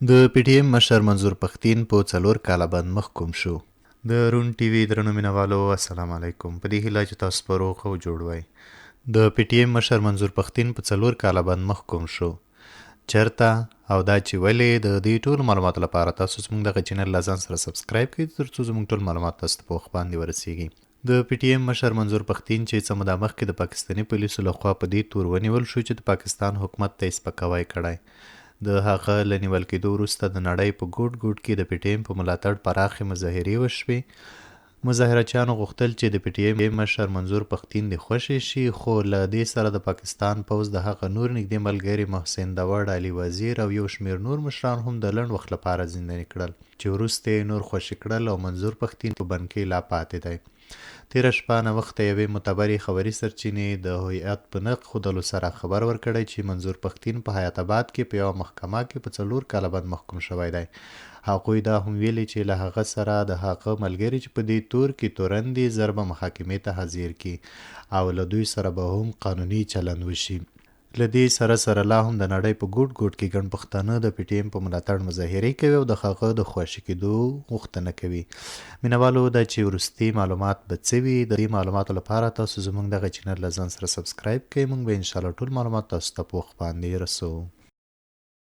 د پی ټی ایم مشر منظور پښتین په څلور کاله باندې محکوم شو. د رون ټي وي درنو مینوالو السلام علیکم. په دې هیله چې تاسو په روغ او جوړ وای. د پی ټی ایم مشر منظور پښتین په څلور کاله باندې محکوم شو. چرته او دا چې ولې د دې ټول معلوماتو لپاره تاسو زموږ دغه چینل له ځان سره سبسکرایب کړئ ترڅو زموږ ټول معلومات تاسو ته په وخت باندې ورسیږي. د پی ټی ایم مشر منظور پښتین چې څه موده مخکې د پاکستاني پولیسو لخوا په دې تور ونیول شو چې د پاکستان حکومت ته یې سپکاوی کړی. د هغه له نیول کېدو وروسته د نړۍ په ګوټ ګوټ کې د پی ټی ایم په ملاتړ پراخې مظاهرې وشوې. مظاهرچیانو غوښتل چې د پی ټی ایم مشر منظور پښتین د خوشی شي، خو له دې سره د پاکستان پوځ د هغه نور نږدې ملګري محسن داوړ، علي وزیر او یو شمیر نور مشران هم د لنډ وخت لپاره زنداني کړل، چې وروسته یې نور خوشي کړل او منظور پښتین په بند کې لا پاتې دی. تېره شپه ناوخته یوې معتبرې خبري سرچینې د هویت په نقد ښودلو سره خبر ورکړی چې منظور پښتین په حیات آباد کې په یوه محکمه کې په 4 کاله باندې محکوم شوی دی. هغوی دا هم ویلي چې له هغه سره د هغه ملګري چې په دې تور کې تورن دي زر به محاکمې ته حاضر کړي او له دوی سره به هم قانوني چلند وشي. له دې سره لا هم د نړۍ په ګوټ ګوټ کې ګڼ پښتانه د پی ټی ایم په ملاتړ مظاهرې کوي او د هغه د خوشي کېدو غوښتنه کوي. مینوالو دا چې وروستي معلومات به څه وي، د دې معلوماتو لپاره تاسو زموږ دغه چینل له ځان سره سبسکرایب کړئ. موږ به انشاءالله ټول معلومات تاسو ته په وخت باندې رسوو.